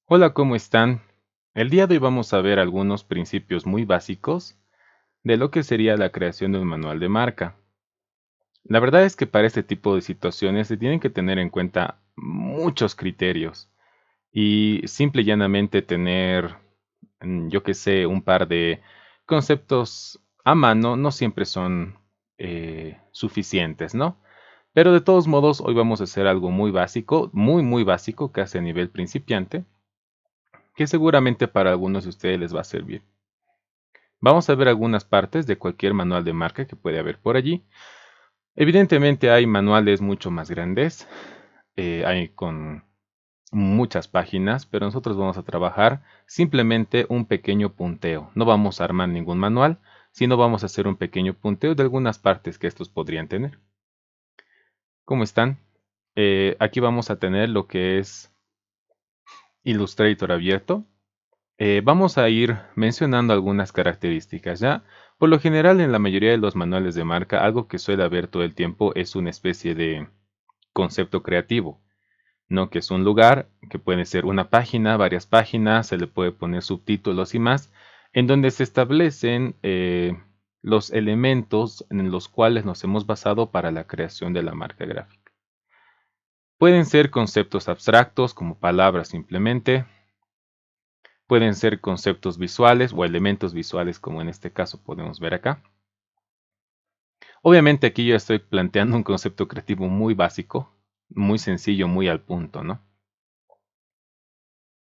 Hola, ¿cómo están? El día de hoy vamos a ver algunos principios muy básicos de lo que sería la creación de un manual de marca. La verdad es que para este tipo de situaciones se tienen que tener en cuenta muchos criterios y simple y llanamente tener, yo que sé, un par de conceptos a mano no siempre son suficientes, ¿no? Pero de todos modos, hoy vamos a hacer algo muy básico, muy básico, casi a nivel principiante, que seguramente para algunos de ustedes les va a servir. Vamos a ver algunas partes de cualquier manual de marca que puede haber por allí. Evidentemente hay manuales mucho más grandes, hay con muchas páginas, pero nosotros vamos a trabajar simplemente un pequeño punteo. No vamos a armar ningún manual, sino vamos a hacer un pequeño punteo de algunas partes que estos podrían tener. ¿Cómo están? Aquí vamos a tener lo que es Illustrator abierto. Vamos a ir mencionando algunas características, ¿ya? Por lo general, en la mayoría de los manuales de marca, algo que suele haber todo el tiempo es una especie de concepto creativo, ¿no? Que es un lugar que puede ser una página, varias páginas, se le puede poner subtítulos y más, en donde se establecen los elementos en los cuales nos hemos basado para la creación de la marca gráfica. Pueden ser conceptos abstractos como palabras simplemente. Pueden ser conceptos visuales o elementos visuales, como en este caso podemos ver acá. Obviamente aquí yo estoy planteando un concepto creativo muy básico, muy sencillo, muy al punto, ¿no?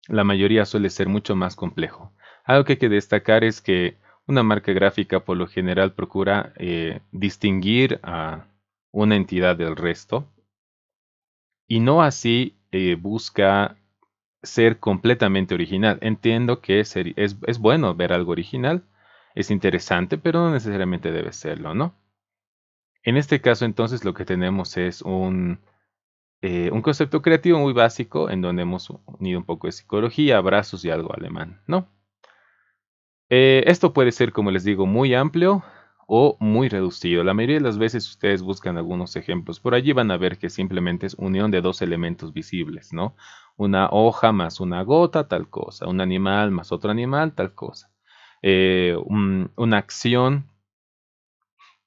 La mayoría suele ser mucho más complejo. Algo que hay que destacar es que una marca gráfica por lo general procura distinguir a una entidad del resto y no así busca ser completamente original. Entiendo que es bueno ver algo original, es interesante, pero no necesariamente debe serlo, ¿no? En este caso, entonces, lo que tenemos es un concepto creativo muy básico en donde hemos unido un poco de psicología, abrazos y algo alemán, ¿no? Esto puede ser, como les digo, muy amplio o muy reducido. La mayoría de las veces, si ustedes buscan algunos ejemplos por allí, van a ver que simplemente es unión de dos elementos visibles, ¿no? Una hoja más una gota, tal cosa. Un animal más otro animal, tal cosa. Una acción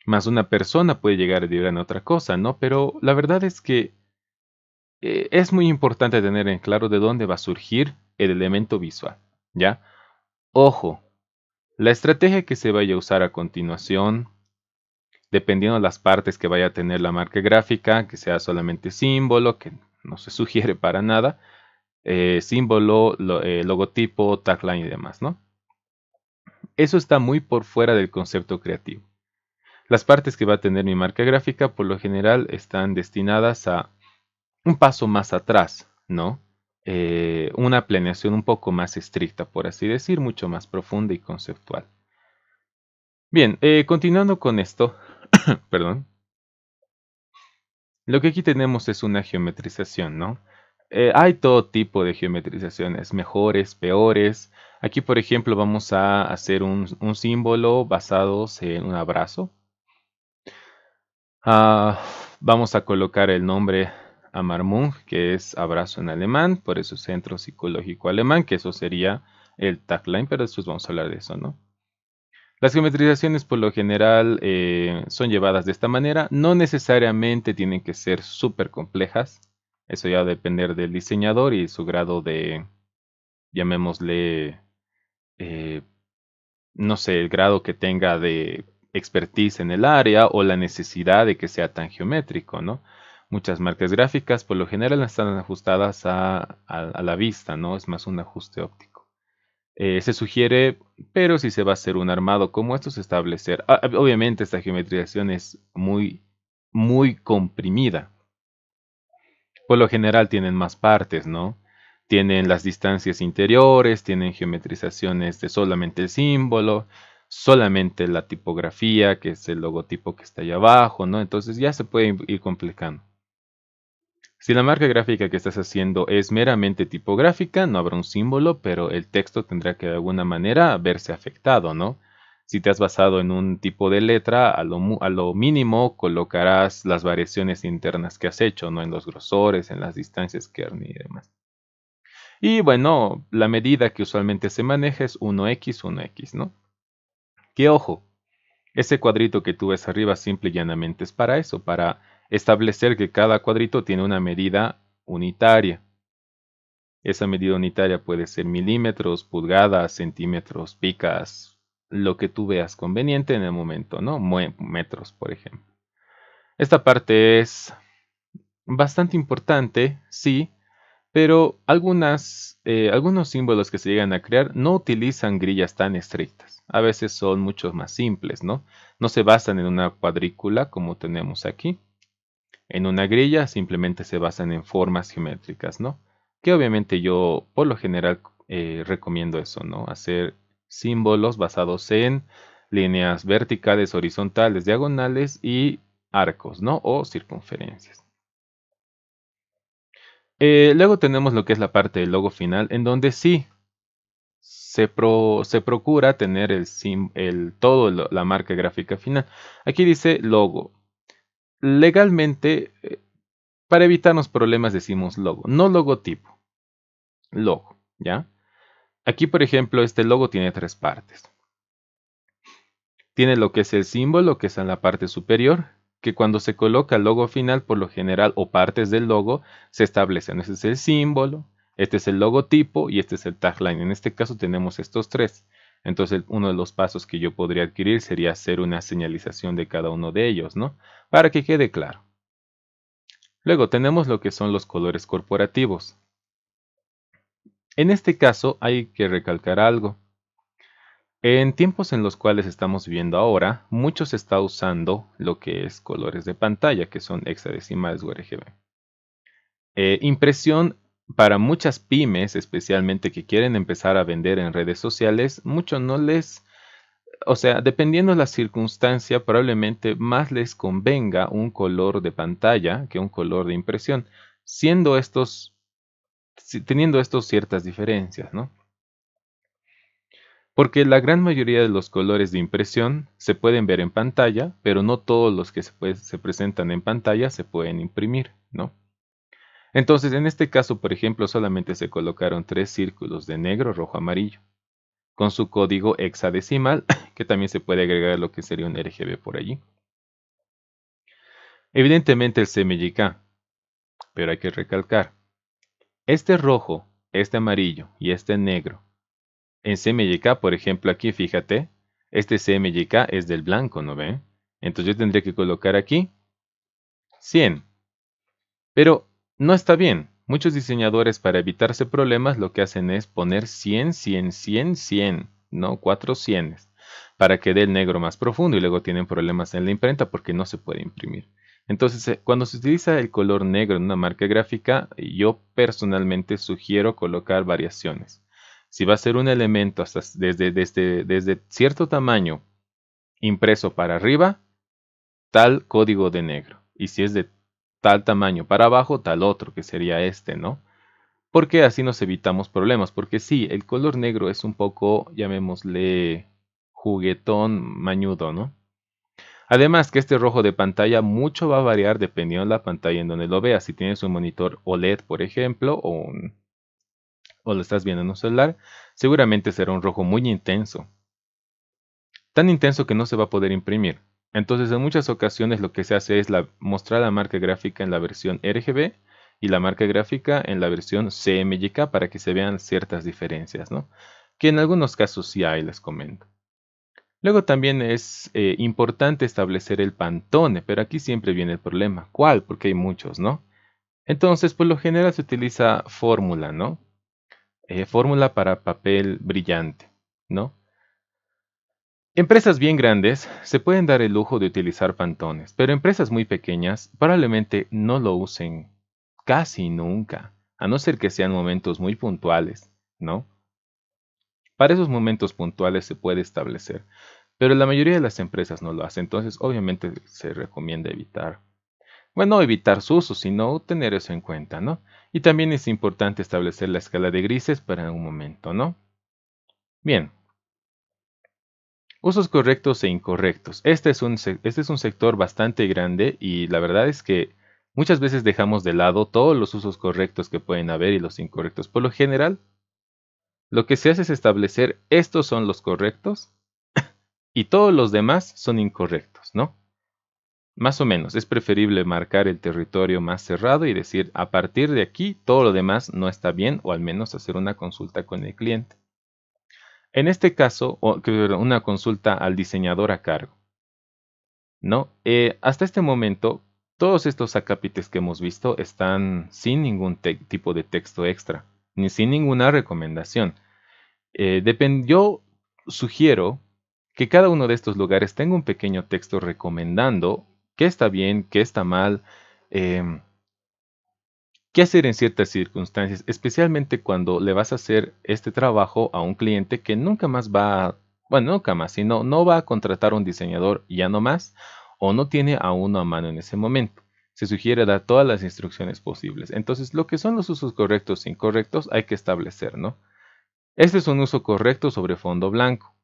más una persona puede llegar a vibrar en otra cosa, ¿no? Pero la verdad es que es muy importante tener en claro de dónde va a surgir el elemento visual, ¿ya? Ojo, la estrategia que se vaya a usar a continuación, dependiendo de las partes que vaya a tener la marca gráfica, que sea solamente símbolo, que no se sugiere para nada, símbolo, logotipo, tagline y demás, ¿no? Eso está muy por fuera del concepto creativo. Las partes que va a tener mi marca gráfica por lo general están destinadas a un paso más atrás, ¿no? Una planeación un poco más estricta, por así decir, mucho más profunda y conceptual. Bien, continuando con esto, perdón, lo que aquí tenemos es una geometrización, ¿no? Hay todo tipo de geometrizaciones, mejores, peores. Aquí, por ejemplo, vamos a hacer un símbolo basado en un abrazo. Ah, vamos a colocar el nombre Amarmung, que es abrazo en alemán, por eso Centro Psicológico Alemán, que eso sería el tagline, pero después vamos a hablar de eso, ¿no? Las geometrizaciones por lo general son llevadas de esta manera, no necesariamente tienen que ser súper complejas, eso ya va a depender del diseñador y su grado de, llamémosle, eh, no sé, el grado que tenga de expertise en el área o la necesidad de que sea tan geométrico, ¿no? Muchas marcas gráficas por lo general están ajustadas a la vista, ¿no? Es más un ajuste óptico. Se sugiere, pero si se va a hacer un armado como estos, establecer. Obviamente esta geometrización es muy comprimida. Por lo general tienen más partes, ¿no? Tienen las distancias interiores, tienen geometrizaciones de solamente el símbolo, solamente la tipografía, que es el logotipo que está ahí abajo, ¿no? Entonces ya se puede ir complicando. Si la marca gráfica que estás haciendo es meramente tipográfica, no habrá un símbolo, pero el texto tendrá que de alguna manera verse afectado, ¿no? Si te has basado en un tipo de letra, a lo mínimo colocarás las variaciones internas que has hecho, ¿no? En los grosores, en las distancias kernel y demás. Y bueno, la medida que usualmente se maneja es 1x, 1x, ¿no? Que ojo, ese cuadrito que tú ves arriba simple y llanamente es para eso, para establecer que cada cuadrito tiene una medida unitaria. Esa medida unitaria puede ser milímetros, pulgadas, centímetros, picas, lo que tú veas conveniente en el momento, ¿no? Metros, por ejemplo. Esta parte es bastante importante, sí, pero algunos símbolos que se llegan a crear no utilizan grillas tan estrictas. A veces son mucho más simples, ¿no? No se basan en una cuadrícula como tenemos aquí. En una grilla simplemente se basan en formas geométricas, ¿no? Que obviamente yo por lo general recomiendo eso, ¿no? Hacer símbolos basados en líneas verticales, horizontales, diagonales y arcos, ¿no? O circunferencias. Luego tenemos lo que es la parte del logo final, en donde sí se procura tener la marca gráfica final. Aquí dice logo. Legalmente, para evitarnos problemas decimos logo, no logotipo, logo, ¿ya? Aquí, por ejemplo, este logo tiene tres partes. Tiene lo que es el símbolo, que es en la parte superior, que cuando se coloca el logo final, por lo general, o partes del logo, se establecen. Este es el símbolo, este es el logotipo y este es el tagline. En este caso tenemos estos tres. Entonces, uno de los pasos que yo podría adquirir sería hacer una señalización de cada uno de ellos, ¿no? Para que quede claro. Luego tenemos lo que son los colores corporativos. En este caso hay que recalcar algo. En tiempos en los cuales estamos viviendo ahora, mucho se está usando lo que es colores de pantalla, que son hexadecimales o RGB. Impresión para muchas pymes, especialmente que quieren empezar a vender en redes sociales, mucho no les, o sea, dependiendo de la circunstancia, probablemente más les convenga un color de pantalla que un color de impresión, teniendo estos ciertas diferencias, ¿no? Porque la gran mayoría de los colores de impresión se pueden ver en pantalla, pero no todos los que se presentan en pantalla se pueden imprimir, ¿no? Entonces, en este caso, por ejemplo, solamente se colocaron tres círculos de negro, rojo, amarillo, con su código hexadecimal, que también se puede agregar lo que sería un RGB por allí. Evidentemente el CMYK, pero hay que recalcar, este rojo, este amarillo y este negro en CMYK, por ejemplo, aquí fíjate, este CMYK es del blanco, ¿no ve? Entonces yo tendría que colocar aquí 100. Pero no está bien. Muchos diseñadores para evitarse problemas lo que hacen es poner 100, 100, 100, 100, no 4 cienes, para que dé el negro más profundo y luego tienen problemas en la imprenta porque no se puede imprimir. Entonces, cuando se utiliza el color negro en una marca gráfica, yo personalmente sugiero colocar variaciones. Si va a ser un elemento desde cierto tamaño impreso para arriba, tal código de negro. Y si es de tal tamaño para abajo, tal otro, que sería este, ¿no? Porque así nos evitamos problemas. Porque sí, el color negro es un poco, llamémosle, juguetón, mañudo, ¿no? Además que este rojo de pantalla mucho va a variar dependiendo de la pantalla en donde lo veas. Si tienes un monitor OLED, por ejemplo, o lo estás viendo en un celular, seguramente será un rojo muy intenso. Tan intenso que no se va a poder imprimir. Entonces, en muchas ocasiones lo que se hace es mostrar la marca gráfica en la versión RGB y la marca gráfica en la versión CMYK para que se vean ciertas diferencias, ¿no? Que en algunos casos sí hay, les comento. Luego también es importante establecer el Pantone, pero aquí siempre viene el problema. ¿Cuál? Porque hay muchos, ¿no? Entonces, por lo general se utiliza fórmula, ¿no? Fórmula para papel brillante, ¿no? Empresas bien grandes se pueden dar el lujo de utilizar pantones, pero empresas muy pequeñas probablemente no lo usen casi nunca, a no ser que sean momentos muy puntuales, ¿no? Para esos momentos puntuales se puede establecer, pero la mayoría de las empresas no lo hace, entonces obviamente se recomienda evitar, bueno, no evitar su uso, sino tener eso en cuenta, ¿no? Y también es importante establecer la escala de grises para un momento, ¿no? Bien. Usos correctos e incorrectos. Este es un sector bastante grande y la verdad es que Muchas veces dejamos de lado todos los usos correctos que pueden haber y los incorrectos. Por lo general, lo que se hace es establecer estos son los correctos y todos los demás son incorrectos, ¿no? Más o menos, es preferible marcar el territorio más cerrado y decir, a partir de aquí, todo lo demás no está bien, o al menos hacer una consulta con el cliente. En este caso, una consulta al diseñador a cargo, ¿no? Hasta este momento, todos estos acápites que hemos visto están sin ningún tipo de texto extra, ni sin ninguna recomendación. Yo sugiero que cada uno de estos lugares tenga un pequeño texto recomendando qué está bien, qué está mal, em, qué hacer en ciertas circunstancias, especialmente cuando le vas a hacer este trabajo a un cliente que nunca más bueno, nunca más, sino no va a contratar a un diseñador ya no más, o no tiene a uno a mano en ese momento. Se sugiere dar todas las instrucciones posibles. Entonces, lo que son los usos correctos e incorrectos hay que establecer, ¿no? Este es un uso correcto sobre fondo blanco.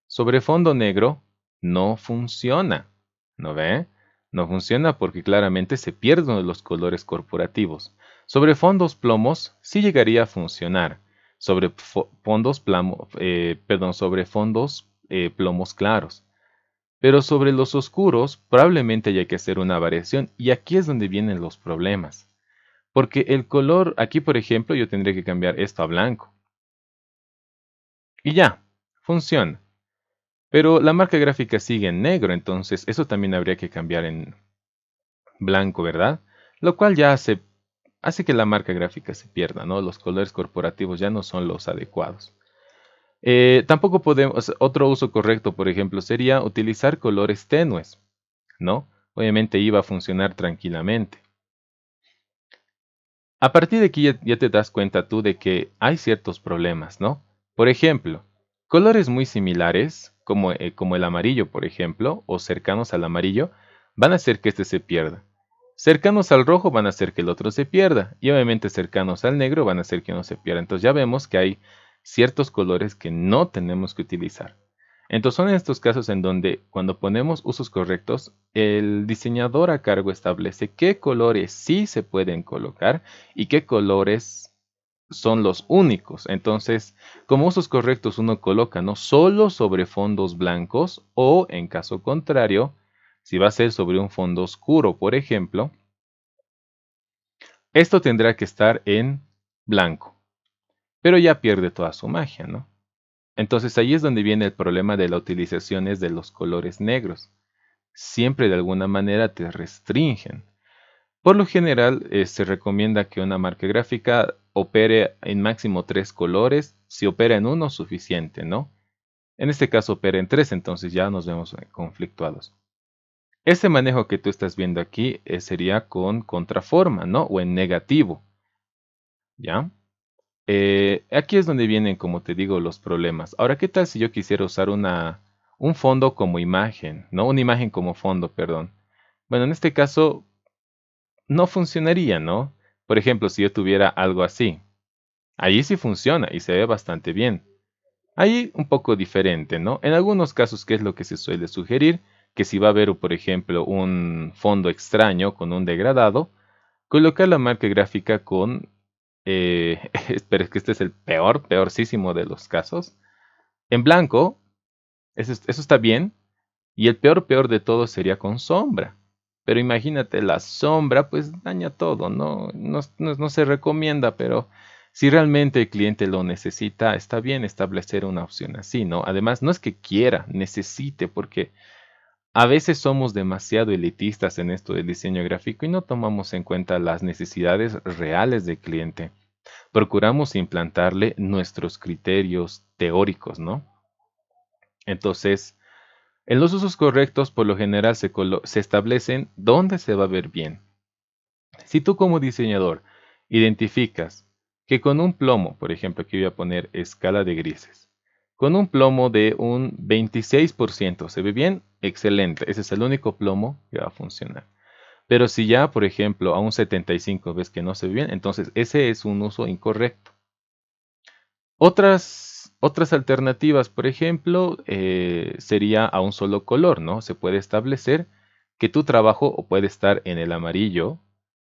Sobre fondo negro no funciona. ¿No ve? No funciona porque claramente se pierden los colores corporativos. Sobre fondos plomos sí llegaría a funcionar. Sobre sobre fondos plomos claros. Pero sobre los oscuros probablemente haya que hacer una variación y aquí es donde vienen los problemas. Porque el color, aquí por ejemplo yo tendría que cambiar esto a blanco. Y ya, funciona. Pero la marca gráfica sigue en negro, entonces eso también habría que cambiar en blanco, ¿verdad? Lo cual ya hace que la marca gráfica se pierda, ¿no? Los colores corporativos ya no son los adecuados. Tampoco podemos, otro uso correcto, por ejemplo, sería utilizar colores tenues, ¿no? Obviamente iba a funcionar tranquilamente. A partir de aquí ya te das cuenta tú de que hay ciertos problemas, ¿no? Por ejemplo, colores muy similares, como el amarillo, por ejemplo, o cercanos al amarillo, van a hacer que este se pierda. Cercanos al rojo van a hacer que el otro se pierda. Y obviamente cercanos al negro van a hacer que uno se pierda. Entonces ya vemos que hay ciertos colores que no tenemos que utilizar. Entonces son estos casos en donde cuando ponemos usos correctos, el diseñador a cargo establece qué colores sí se pueden colocar y qué colores son los únicos. Entonces, como usos correctos uno coloca no solo sobre fondos blancos o en caso contrario, si va a ser sobre un fondo oscuro, por ejemplo, esto tendrá que estar en blanco, pero ya pierde toda su magia, ¿no? Entonces ahí es donde viene el problema de la utilización de los colores negros. Siempre de alguna manera te restringen. Por lo general, se recomienda que una marca gráfica opere en máximo 3 colores. Si opera en uno, suficiente, ¿no? En este caso opera en 3, entonces ya nos vemos conflictuados. Este manejo que tú estás viendo aquí sería con contraforma, ¿no? O en negativo, ¿ya? Aquí es donde vienen, como te digo, los problemas. Ahora, ¿qué tal si yo quisiera usar un fondo como imagen, ¿no? Una imagen como fondo, perdón. Bueno, en este caso no funcionaría, ¿no? Por ejemplo, si yo tuviera algo así. Ahí sí funciona y se ve bastante bien. Ahí un poco diferente, ¿no? En algunos casos, ¿qué es lo que se suele sugerir? Que si va a haber, por ejemplo, un fondo extraño con un degradado, colocar la marca gráfica con... pero es que este es el peorcísimo de los casos. En blanco, eso está bien. Y el peor de todo sería con sombra. Pero imagínate, la sombra pues daña todo, ¿no? No se recomienda, pero si realmente el cliente lo necesita, está bien establecer una opción así, ¿no? Además, no es que quiera, necesite, porque a veces somos demasiado elitistas en esto del diseño gráfico y no tomamos en cuenta las necesidades reales del cliente. Procuramos implantarle nuestros criterios teóricos, ¿no? Entonces, en los usos correctos, por lo general, se establecen dónde se va a ver bien. Si tú como diseñador identificas que con un plomo, por ejemplo, aquí voy a poner escala de grises, con un plomo de un 26% se ve bien, excelente, ese es el único plomo que va a funcionar. Pero si ya, por ejemplo, a un 75 ves que no se ve bien, entonces ese es un uso incorrecto. Otras alternativas, por ejemplo, sería a un solo color, ¿no? Se puede establecer que tu trabajo o puede estar en el amarillo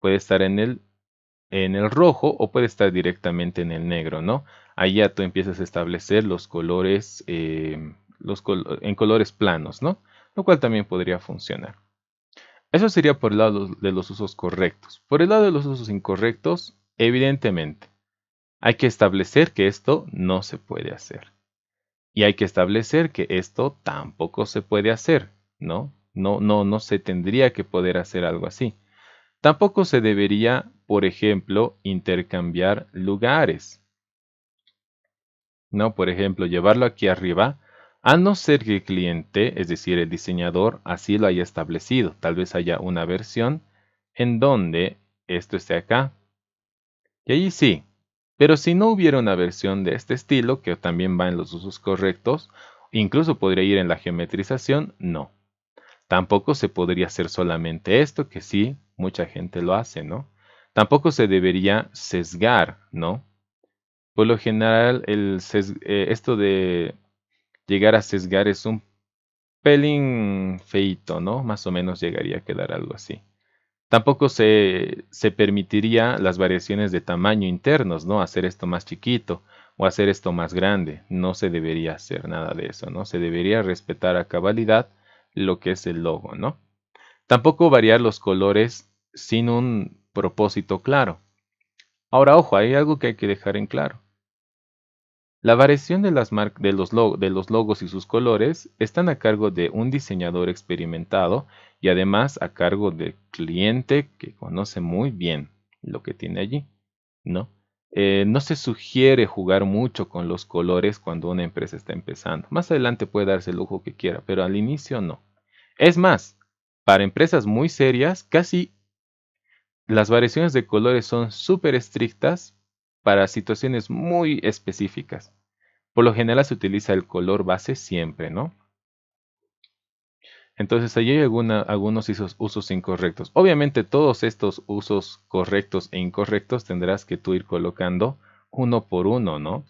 Puede estar en el rojo o puede estar directamente en el negro, ¿no? Ahí ya tú empiezas a establecer los colores en colores planos, ¿no? Lo cual también podría funcionar. Eso sería por el lado de los usos correctos. Por el lado de los usos incorrectos, evidentemente, hay que establecer que esto no se puede hacer. Y hay que establecer que esto tampoco se puede hacer, ¿no? No se tendría que poder hacer algo así. Tampoco se debería, por ejemplo, intercambiar lugares, ¿no? Por ejemplo, llevarlo aquí arriba, a no ser que el cliente, es decir, el diseñador, así lo haya establecido. Tal vez haya una versión en donde esto esté acá. Y allí sí. Pero si no hubiera una versión de este estilo, que también va en los usos correctos, incluso podría ir en la geometrización, no. Tampoco se podría hacer solamente esto, que sí, mucha gente lo hace, ¿no? Tampoco se debería sesgar, ¿no? Por lo general, esto de llegar a sesgar es un pelín feito, ¿no? Más o menos llegaría a quedar algo así. Tampoco se permitiría las variaciones de tamaño internos, ¿no? Hacer esto más chiquito o hacer esto más grande. No se debería hacer nada de eso, ¿no? Se debería respetar a cabalidad lo que es el logo, ¿no? Tampoco variar los colores sin un propósito claro. Ahora, ojo, hay algo que hay que dejar en claro. La variación de los logos y sus colores están a cargo de un diseñador experimentado y además a cargo del cliente que conoce muy bien lo que tiene allí, ¿no? No se sugiere jugar mucho con los colores cuando una empresa está empezando. Más adelante puede darse el lujo que quiera, pero al inicio no. Es más, para empresas muy serias, casi las variaciones de colores son súper estrictas para situaciones muy específicas. Por lo general se utiliza el color base siempre, ¿no? Entonces allí hay algunos usos incorrectos. Obviamente todos estos usos correctos e incorrectos tendrás que tú ir colocando uno por uno, ¿no?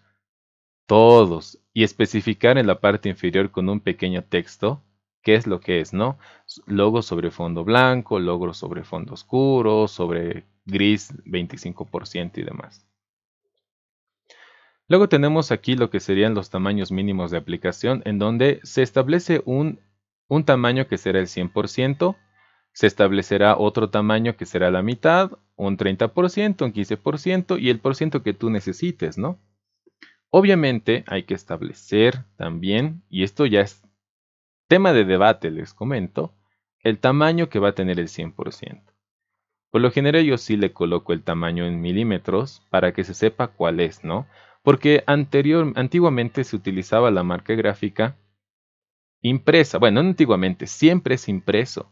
Todos. Y especificar en la parte inferior con un pequeño texto qué es lo que es, ¿no? Logo sobre fondo blanco, logo sobre fondo oscuro, sobre gris 25% y demás. Luego tenemos aquí lo que serían los tamaños mínimos de aplicación, en donde se establece un tamaño que será el 100%, se establecerá otro tamaño que será la mitad, un 30%, un 15% y el por ciento que tú necesites, ¿no? Obviamente hay que establecer también, y esto ya es tema de debate, les comento, el tamaño que va a tener el 100%. Por lo general yo sí le coloco el tamaño en milímetros para que se sepa cuál es, ¿no? Porque antiguamente se utilizaba la marca gráfica impresa. Bueno, no antiguamente, siempre es impreso,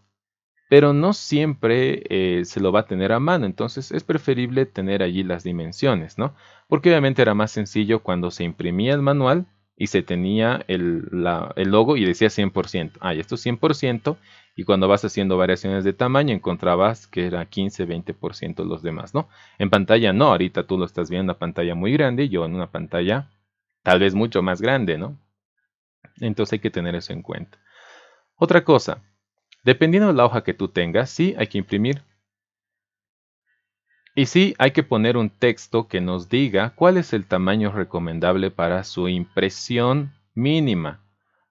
pero no siempre se lo va a tener a mano. Entonces es preferible tener allí las dimensiones, ¿no? Porque obviamente era más sencillo cuando se imprimía el manual y se tenía el logo y decía 100%. Ah, y esto es 100%. Y cuando vas haciendo variaciones de tamaño encontrabas que era 15, 20% los demás, ¿no? En pantalla no, ahorita tú lo estás viendo en una pantalla muy grande y yo en una pantalla tal vez mucho más grande, ¿no? Entonces hay que tener eso en cuenta. Otra cosa, dependiendo de la hoja que tú tengas, sí hay que imprimir. Y sí hay que poner un texto que nos diga cuál es el tamaño recomendable para su impresión mínima,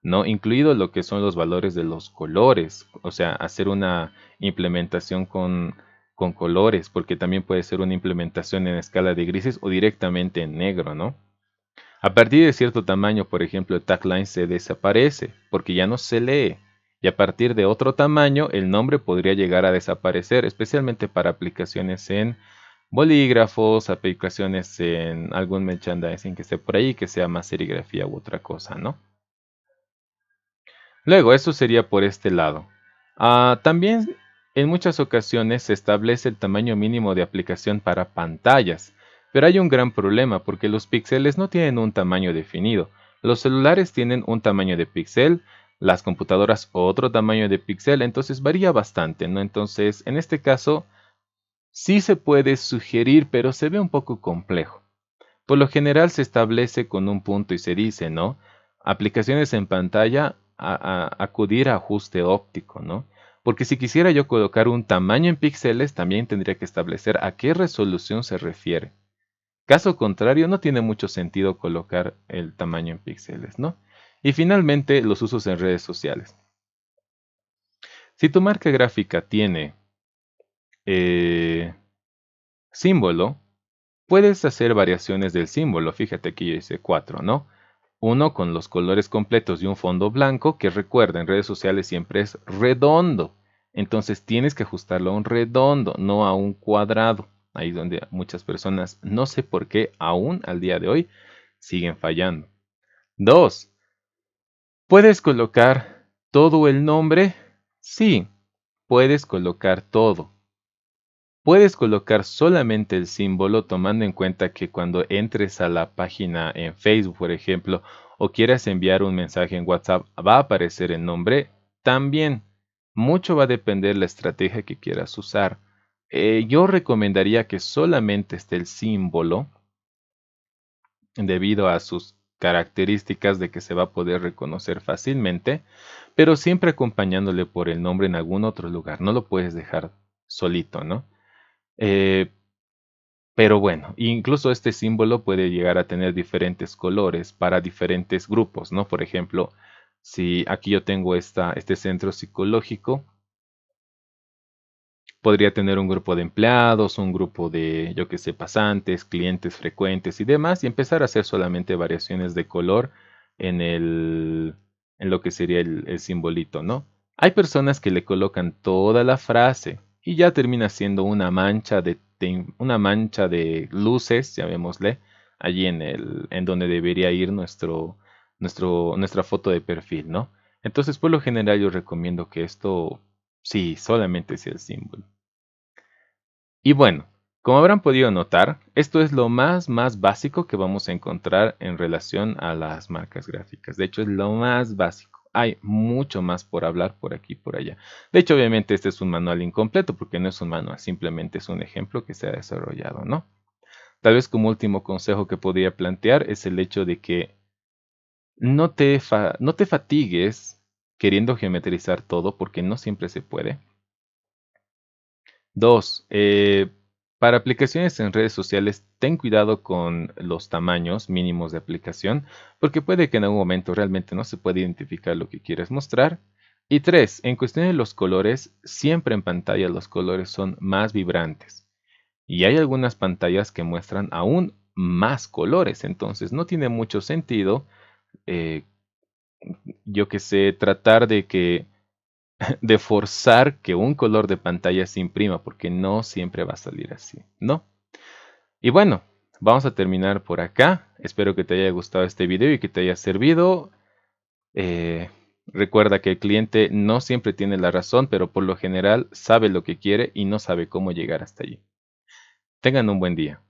¿no? Incluido lo que son los valores de los colores. O sea, hacer una implementación con colores, porque también puede ser una implementación en escala de grises o directamente en negro, ¿no? A partir de cierto tamaño, por ejemplo, el tagline se desaparece porque ya no se lee. Y a partir de otro tamaño, el nombre podría llegar a desaparecer, especialmente para aplicaciones en bolígrafos, aplicaciones en algún merchandising que esté por ahí, que sea más serigrafía u otra cosa, ¿no? Luego, eso sería por este lado. También en muchas ocasiones se establece el tamaño mínimo de aplicación para pantallas, pero hay un gran problema porque los píxeles no tienen un tamaño definido. Los celulares tienen un tamaño de píxel, las computadoras otro tamaño de píxel, entonces varía bastante, ¿no? Entonces, en este caso, sí se puede sugerir, pero se ve un poco complejo. Por lo general se establece con un punto y se dice, ¿no? Aplicaciones en pantalla, acudir a ajuste óptico, ¿no? Porque si quisiera yo colocar un tamaño en píxeles, también tendría que establecer a qué resolución se refiere. Caso contrario, no tiene mucho sentido colocar el tamaño en píxeles, ¿no? Y finalmente, los usos en redes sociales. Si tu marca gráfica tiene eh, símbolo, puedes hacer variaciones del símbolo. Fíjate que yo hice cuatro, ¿no? Uno con los colores completos y un fondo blanco, que recuerda, en redes sociales siempre es redondo. Entonces tienes que ajustarlo a un redondo, no a un cuadrado. Ahí es donde muchas personas, no sé por qué, aún al día de hoy, siguen fallando. Dos, ¿puedes colocar todo el nombre? Sí, puedes colocar todo. Puedes colocar solamente el símbolo tomando en cuenta que cuando entres a la página en Facebook, por ejemplo, o quieras enviar un mensaje en WhatsApp, va a aparecer el nombre. También, mucho va a depender la estrategia que quieras usar. Yo recomendaría que solamente esté el símbolo debido a sus características de que se va a poder reconocer fácilmente, pero siempre acompañándole por el nombre en algún otro lugar. No lo puedes dejar solito, ¿no? Eh, pero bueno, incluso este símbolo puede llegar a tener diferentes colores para diferentes grupos, ¿no? Por ejemplo, si aquí yo tengo este centro psicológico, podría tener un grupo de empleados, un grupo de, yo que sé, pasantes, clientes frecuentes y demás, y empezar a hacer solamente variaciones de color en en lo que sería el simbolito, ¿no? Hay personas que le colocan toda la frase y ya termina siendo una mancha una mancha de luces, llamémosle, allí en donde debería ir nuestra foto de perfil, ¿no? Entonces, por lo general, yo recomiendo que esto, sí, solamente sea el símbolo. Y bueno, como habrán podido notar, esto es lo más básico que vamos a encontrar en relación a las marcas gráficas. De hecho, es lo más básico. Hay mucho más por hablar por aquí y por allá. De hecho, obviamente este es un manual incompleto porque no es un manual, simplemente es un ejemplo que se ha desarrollado, ¿no? Tal vez como último consejo que podría plantear es el hecho de que no te fatigues queriendo geometrizar todo porque no siempre se puede. Dos, para aplicaciones en redes sociales, ten cuidado con los tamaños mínimos de aplicación, porque puede que en algún momento realmente no se pueda identificar lo que quieres mostrar. Y tres, en cuestión de los colores, siempre en pantalla los colores son más vibrantes. Y hay algunas pantallas que muestran aún más colores, entonces no tiene mucho sentido, eh, yo que sé, tratar de forzar que un color de pantalla se imprima, porque no siempre va a salir así, ¿no? Y bueno, vamos a terminar por acá. Espero que te haya gustado este video y que te haya servido. Eh, Recuerda que el cliente no siempre tiene la razón, pero por lo general sabe lo que quiere y no sabe cómo llegar hasta allí. Tengan un buen día.